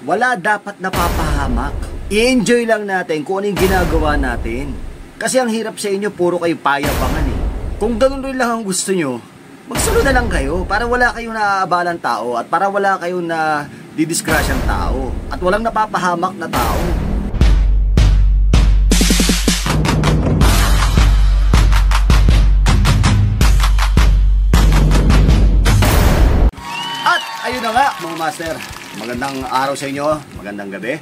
wala dapat napapahamak. I-enjoy lang natin kung ano yung ginagawa natin. Kasi ang hirap sa inyo, puro kayo payabangan eh. Kung ganun rin lang ang gusto nyo, magsunod na lang kayo para wala kayong naaabalang tao at para wala kayong na didisgrasyang tao at walang napapahamak na tao. At ayun na nga mga master, magandang araw sa inyo, magandang gabi.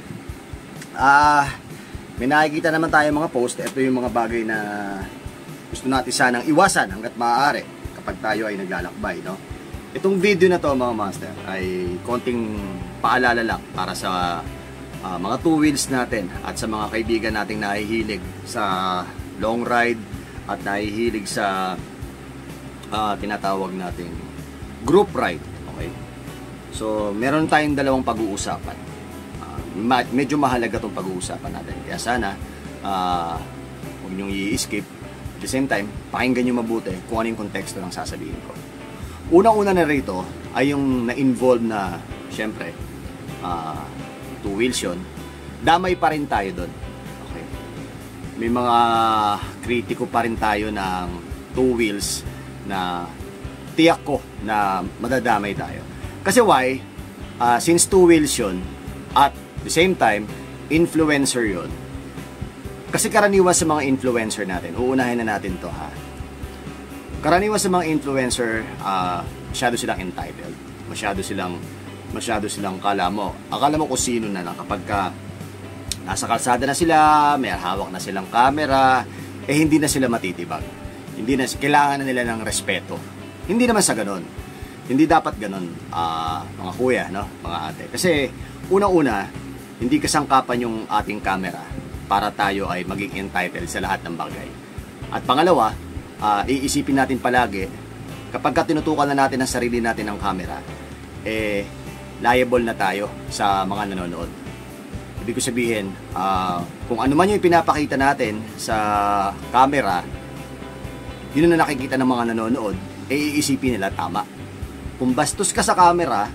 May nakikita naman tayo mga post. Ito yung mga bagay na gusto natin sanang iwasan hanggat maaari kapag tayo ay naglalakbay, no? Itong video na to mga master ay konting paalala lang para sa mga two wheels natin at sa mga kaibigan nating nahihilig sa long ride at nahihilig sa tinatawag nating group ride. Okay? So meron tayong dalawang pag-uusapan. Medyo mahalaga itong pag-uusapan natin. Kaya sana huwag niyong i-skip. At the same time, pakinggan niyo mabuti kung ano yung konteksto ng sasabihin ko. Unang-una na rito ay yung na-involve na, syempre, two wheels yun. Damay pa rin tayo doon. Okay. May mga kritiko pa rin tayo ng two wheels na tiyak ko na madadamay tayo. Kasi why? Since two wheels yun, at the same time, influencer yon. Kasi karaniwan sa mga influencer natin, uunahin na natin to ha. Karaniwan sa mga influencer, masyado silang entitled. Masyado silang akala mo kung sino na kapag nasa kalsada na sila, may hawak na silang camera, hindi na sila matitibag. Hindi na, kailangan na nila ng respeto. Hindi naman sa ganun. Hindi dapat ganun, mga kuya, no? Mga ate. Kasi, unang-una, hindi kasangkapan yung ating camera para tayo ay maging entitled sa lahat ng bagay. At pangalawa, iisipin natin palagi, kapag tinutukan na natin ang sarili natin ng camera, liable na tayo sa mga nanonood. Ibig ko sabihin, kung ano man yung pinapakita natin sa camera, yun na nakikita ng mga nanonood, iisipin nila tama. Kung bastos ka sa camera,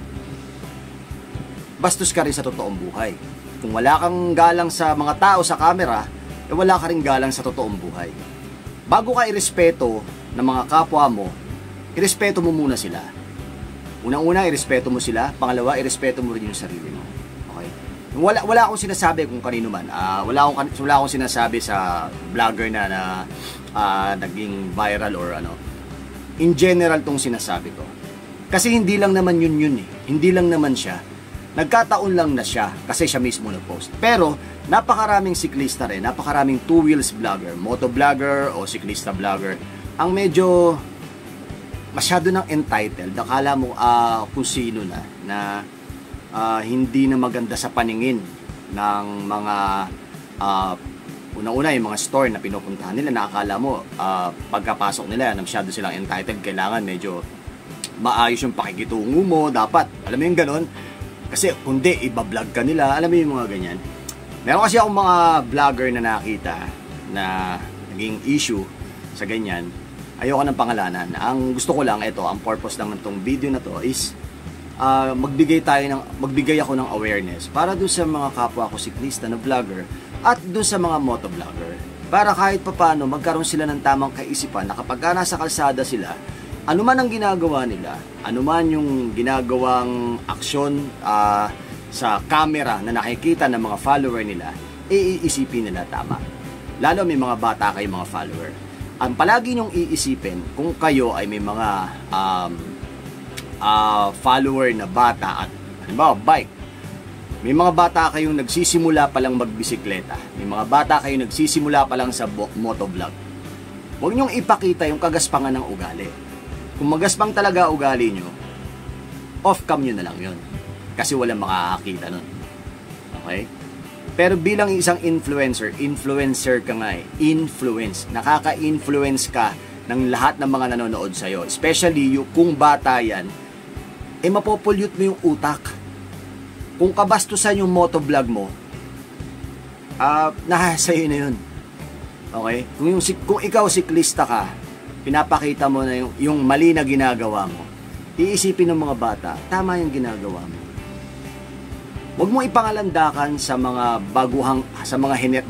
bastos ka rin sa totoong buhay. Kung wala kang galang sa mga tao sa camera, wala ka rin galang sa totoong buhay. Bago ka irespeto ng mga kapwa mo, irespeto mo muna sila. Unang-una, irespeto mo sila. Pangalawa, irespeto mo rin yung sarili mo. Okay? Wala akong sinasabi kung kanino man. Wala akong sinasabi sa vlogger na naging viral or ano. In general tong sinasabi ko. Kasi hindi lang naman yun eh. Hindi lang naman siya. Nagkataon lang na siya kasi siya mismo nag-post. Pero napakaraming siklista rin, napakaraming two wheels vlogger, moto vlogger o siklista vlogger ang medyo masyado nang entitled. Nakala mo kung sino na hindi na maganda sa paningin ng mga unang-una yung mga store na pinupuntahan nila. Nakakala mo pagkapasok nila na masyado silang entitled, kailangan medyo maayos yung pakikitungo mo, dapat alam mo yung ganon. Kasi kundi iba-vlog ka nila, alam mo yung mga ganyan. Meron kasi akong mga vlogger na nakita na naging issue sa ganyan. Ayoko ng pangalanan. Ang gusto ko lang, ito, ang purpose lang ng tong video na to is magbigay ako ng awareness para doon sa mga kapwa ko siklista na vlogger at doon sa mga moto vlogger. Para kahit papaano magkaroon sila ng tamang kaisipan na kapag nasa kalsada sila, ano man ang ginagawa nila, ano man yung ginagawang aksyon sa camera na nakikita ng mga follower nila, iisipin nila tama. Lalo may mga bata kayo mga follower. Ang palagi nyong iisipin kung kayo ay may mga follower na bata at halimbawa bike. May mga bata kayong nagsisimula pa lang magbisikleta. May mga bata kayong nagsisimula pa lang sa motovlog. Huwag nyong ipakita yung kagaspangan ng ugali. Kung magaspang talaga ugali nyo, off-cam nyo na lang yun. Kasi walang makakakita nun. Okay? Pero bilang isang influencer ka nga eh. Influence. Nakaka-influence ka ng lahat ng mga nanonood sa'yo. Especially kung bata yan, mapopollute mo yung utak. Kung kabastusan yung motovlog mo, sa'yo na yun. Okay? Kung ikaw siklista ka, pinapakita mo na yung mali na ginagawa mo, iisipin ng mga bata, tama yung ginagawa mo. Huwag mo ipangalandakan sa mga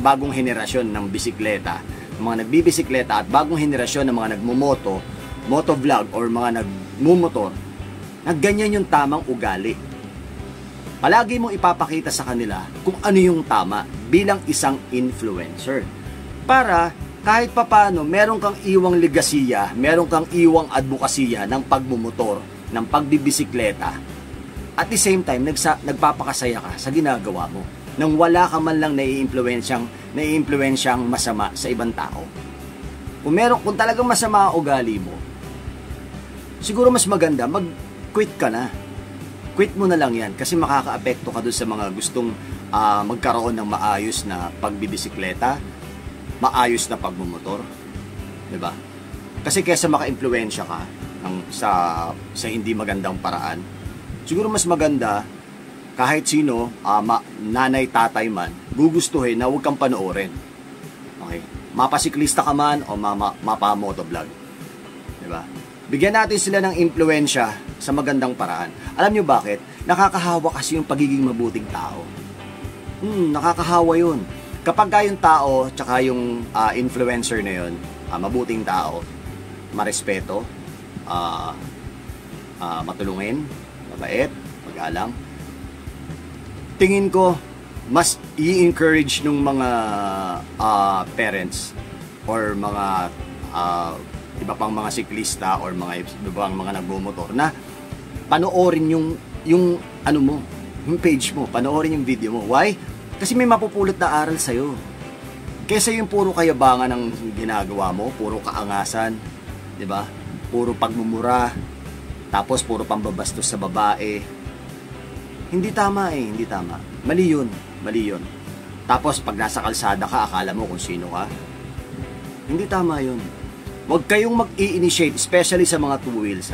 bagong henerasyon ng bisikleta, mga nagbibisikleta at bagong henerasyon ng mga nagmumoto, motovlog or mga nagmumotor, na ganyan yung tamang ugali. Palagi mo ipapakita sa kanila kung ano yung tama bilang isang influencer. Para kahit papano, meron kang iwang legasiya, meron kang iwang advokasya ng pagmumotor, ng pagbibisikleta. At the same time, nagpapakasaya ka sa ginagawa mo nang wala ka man lang naiimpluwensyang masama sa ibang tao. Kung talagang masama ang ugali mo, siguro mas maganda, mag-quit ka na. Quit mo na lang yan kasi makaka-apekto ka doon sa mga gustong magkaroon ng maayos na pagbibisikleta, maayos na pagmumotor. Diba? Kasi kesa maka-impluwensya ka sa hindi magandang paraan, siguro mas maganda kahit sino, nanay, tatay man, gugustuhin na huwag kang panoorin. Okay? Mapasiklista ka man o mapa-motovlog. Diba? Bigyan natin sila ng impluwensya sa magandang paraan. Alam nyo bakit? Nakakahawa kasi yung pagiging mabuting tao. Nakakahawa yun. Kapag yung tao, tsaka yung influencer na yun, mabuting tao, marespeto, matulungin, mabait, magalang, tingin ko mas i-encourage ng mga parents or mga iba pang mga siklista or mga iba pang mga nagmumotor na panoorin yung ano mo, yung page mo, panoorin yung video mo. Why? Kasi may mapupulot na aral sa'yo. Kesa yung puro kayabangan ng ginagawa mo, puro kaangasan, di ba? Puro pagmumura, tapos puro pambabastos sa babae. Hindi tama hindi tama. Mali yun. Tapos pag nasa kalsada ka, akala mo kung sino ka. Hindi tama yun. Huwag kayong mag-i-initiate, especially sa mga two wheels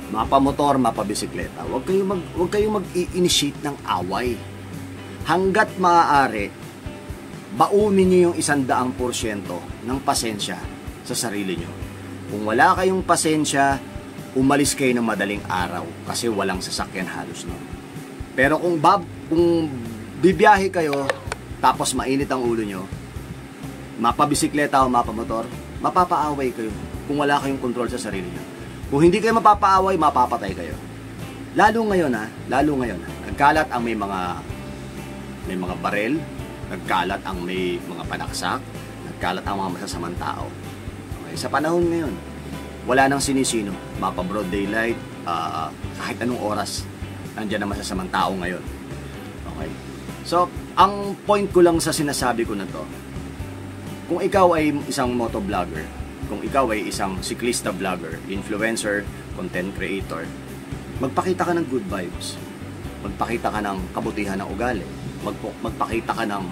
mapamotor, mapabisikleta. Huwag kayong mag-i-initiate ng away. Hanggat maaari, baunin nyo yung 100% ng pasensya sa sarili nyo. Kung wala kayong pasensya, umalis kayo ng madaling araw kasi walang sasakyan halos no. Pero kung bibiyahe kayo tapos mainit ang ulo nyo, mapabisikleta o mapamotor, mapapaaway kayo kung wala kayong control sa sarili nyo. Kung hindi kayo mapapaaway, mapapatay kayo. Lalo ngayon nagkalat ang may mga barel, nagkalat ang may mga panaksak, nagkalat ang mga masasamang tao. Okay, sa panahon ngayon, wala nang sinisino, mapa-broad daylight, kahit anong oras, nandiyan ang masasamang tao ngayon. Okay? So, ang point ko lang sa sinasabi ko na to, kung ikaw ay isang motovlogger, kung ikaw ay isang siklista vlogger, influencer, content creator, magpakita ka ng good vibes. Magpakita ka ng kabutihan ng ugali. Magpakita ka ng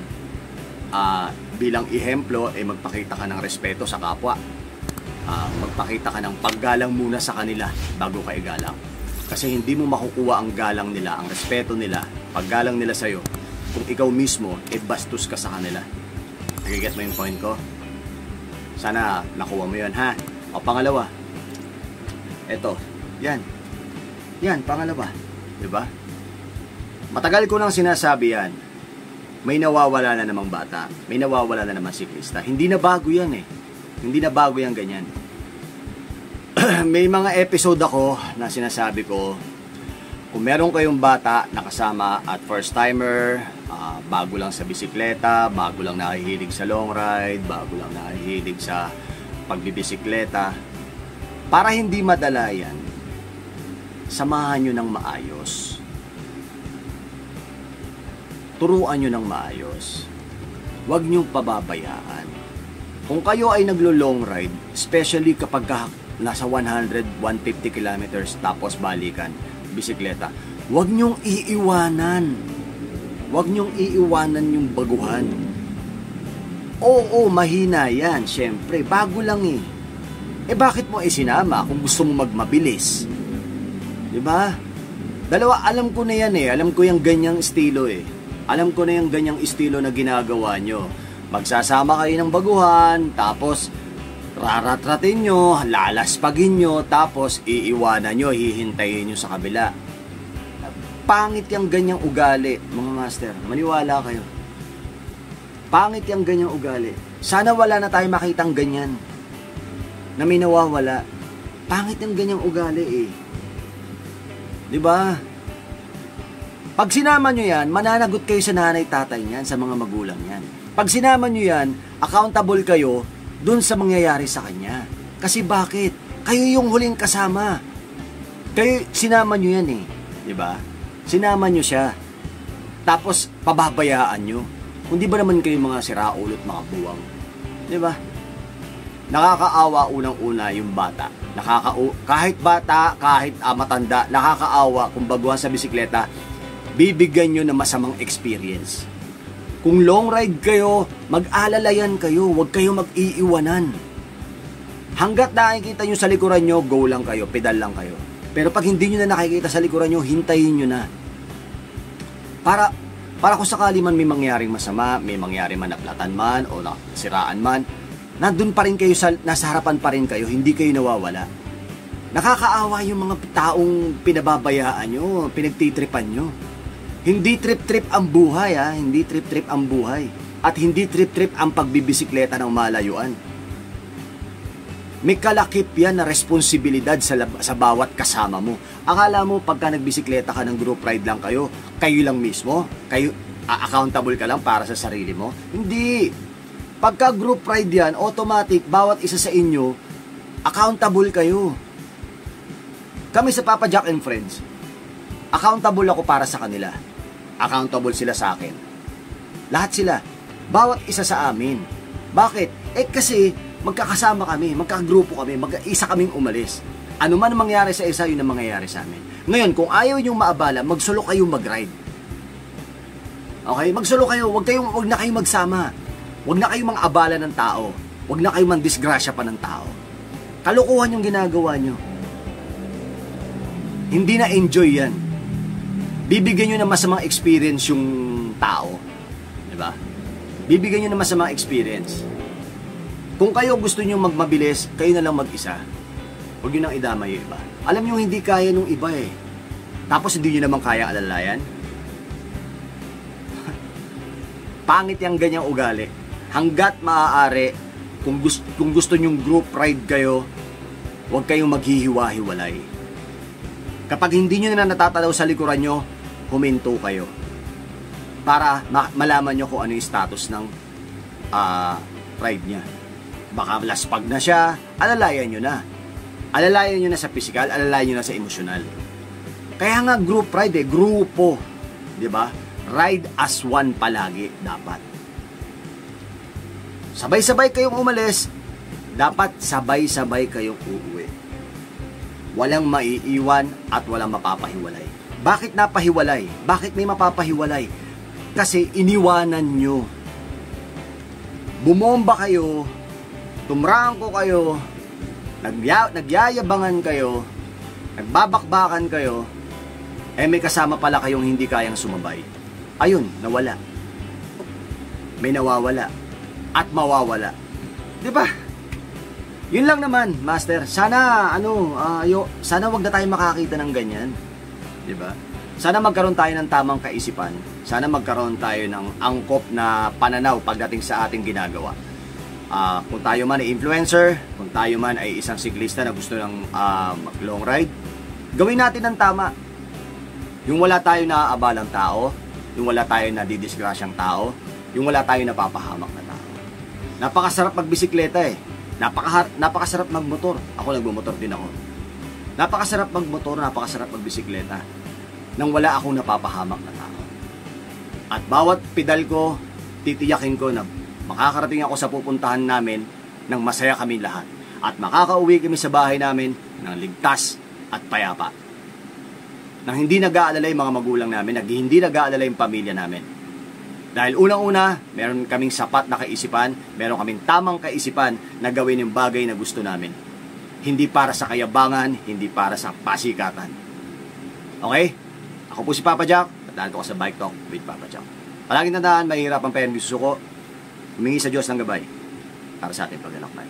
bilang ehemplo, magpakita ka ng respeto sa kapwa. Magpakita ka ng paggalang muna sa kanila bago ka igalang. Kasi hindi mo makukuha ang galang nila, ang respeto nila, paggalang nila sa'yo kung ikaw mismo bastos ka sa kanila. Nagiget mo yung point ko? Sana nakuha mo yun, ha? O pangalawa, eto, yan, pangalawa, diba? Matagal ko nang sinasabi yan, may nawawala na namang bata, may nawawala na namang siklista. Hindi na bago yan Hindi na bago yan ganyan. May mga episode ako na sinasabi ko, kung meron kayong bata na kasama at first timer, bago lang sa bisikleta, bago lang nahihilig sa long ride, bago lang nahihilig sa pagbibisikleta, para hindi madala yan, samahan nyo ng maayos. Turuan nyo ng maayos. Huwag nyo pababayaan. Kung kayo ay naglo-long ride, especially kapag nasa 100, 150 kilometers tapos balikan, bisikleta, huwag nyong iiwanan. Huwag nyong iiwanan yung baguhan. Oo, mahina yan, syempre, bago lang bakit mo isinama kung gusto mo magmabilis? Diba? Dalawa, alam ko na yan alam ko yung ganyang estilo Alam ko na yung ganyang estilo na ginagawa nyo. Magsasama kayo ng baguhan, tapos raratratin nyo, lalaspagin nyo, tapos iiwanan nyo, hihintayin nyo sa kabila. pangit yung ganyang ugali, mga master. Maniwala kayo. Pangit yung ganyang ugali. Sana wala na tayo makitang ganyan. Na may nawawala. Pangit yung ganyang ugali eh. Diba? Pag sinama nyo yan, mananagot kayo sa nanay tatay niyan, sa mga magulang yan. Pag sinama nyo yan, accountable kayo dun sa mangyayari sa kanya. Kasi bakit? Kayo yung huling kasama. Kayo, sinama nyo yan eh. Diba? Sinama nyo siya. Tapos, pababayaan nyo. Hindi ba naman kayo mga siraulo at mga buwang? Diba? Nakakaawa unang-una yung bata. Kahit bata, kahit matanda, nakakaawa kung baguhan sa bisikleta, bibigyan nyo ng masamang experience. Kung long ride kayo, mag-alalayan kayo, huwag kayo mag-iiwanan. Hanggat nakikita nyo sa likuran nyo, go lang kayo, pedal lang kayo. Pero pag hindi nyo na nakikita sa likuran nyo, hintayin nyo na. Para kung sakali man may mangyaring masama, may mangyari man naplatan man o nasiraan man, nandun pa rin kayo, nasa harapan pa rin kayo, hindi kayo nawawala. Nakakaawa yung mga taong pinababayaan nyo, pinagtitripan nyo. Hindi trip-trip ang buhay hindi trip-trip ang buhay. At hindi trip-trip ang pagbibisikleta ng malayuan. May kalakip yan na responsibilidad sa bawat kasama mo. Akala mo pagka nagbisikleta ka ng group ride lang kayo lang mismo, accountable ka lang para sa sarili mo? Hindi. Pagka group ride yan, automatic, bawat isa sa inyo, accountable kayo. Kami sa Papa Jack and Friends, accountable ako para sa kanila. Accountable sila sa akin. Lahat sila. Bawat isa sa amin. Bakit? Kasi magkakasama kami, magkagrupo kami, mag-isa kaming umalis. Ano man mangyari sa isa, yun ang mangyayari sa amin. Ngayon, kung ayaw niyong maabala, magsolo kayo mag-ride. Okay? Magsolo kayo, wag na kayong magsama. Wag na kayong mang-abala ng tao. Wag na kayong mang-disgrasya pa ng tao. Kalokohan yung ginagawa nyo. Hindi na enjoy yan. Bibigyan nyo ng masamang experience yung tao. Diba? Bibigyan nyo ng masamang experience. Kung kayo gusto nyo magmabilis, kayo na lang mag-isa. Huwag nyo nang idama yung iba. Alam nyo hindi kaya nung iba eh. Tapos hindi nyo naman kaya alalayan. Pangit yung ganyang ugali. Hanggat maaari, kung gusto nyong group ride kayo, huwag kayong maghihiwa-hiwalay. Kapag hindi nyo na natatalaw sa likuran nyo, huminto kayo. Para malaman nyo kung ano yung status ng ride niya. Baka laspag na siya, alalayan nyo na. Alalayan nyo na sa physical, alalayan nyo na sa emosyonal. Kaya nga group ride grupo. Diba? Ride as one palagi dapat. Sabay-sabay kayong umalis, dapat sabay-sabay kayong uuwi. Walang maiiwan at walang mapapahiwalay. Bakit napahiwalay? Bakit may mapapahiwalay? Kasi iniwanan nyo. Bumomba kayo, tumrangko kayo, nagyayabangan kayo, nagbabakbakan kayo, may kasama pala kayong hindi kayang sumabay. Ayun, nawala. May nawawala. At mawawala. Diba? Yun lang naman, Master. Sana, sana wag na tayo makakita ng ganyan. Diba? Sana magkaroon tayo ng tamang kaisipan. Sana magkaroon tayo ng angkop na pananaw pagdating sa ating ginagawa. Kung tayo man ay influencer, kung tayo man ay isang siklista na gusto ng mag-long ride, gawin natin ng tama. Yung wala tayo naaabalang tao, yung wala tayo nadidisgrasyang tao, yung wala tayo napapahamak na tao. Napakasarap magbisikleta eh. Napakasarap magmotor. Ako nagmumotor din ako. Napakasarap magmotor, napakasarap magbisikleta nang wala akong napapahamak na tao. At bawat pedal ko, titiyakin ko na makakarating ako sa pupuntahan namin nang masaya kami lahat. At makakauwi kami sa bahay namin ng ligtas at payapa. Nang hindi nag-aalala yung mga magulang namin, hindi nag-aalala yung pamilya namin. Dahil unang-una, meron kaming sapat na kaisipan, meron kaming tamang kaisipan na gawin yung bagay na gusto namin. Hindi para sa kayabangan, hindi para sa pasikatan. Okay? Ako po si Papa Jack, at nandito ko sa Bike Talk with Papa Jack. Palaging tandaan, mahirap ang pera ng susuko, humingi sa Diyos ng gabay para sa ating paglalakbay.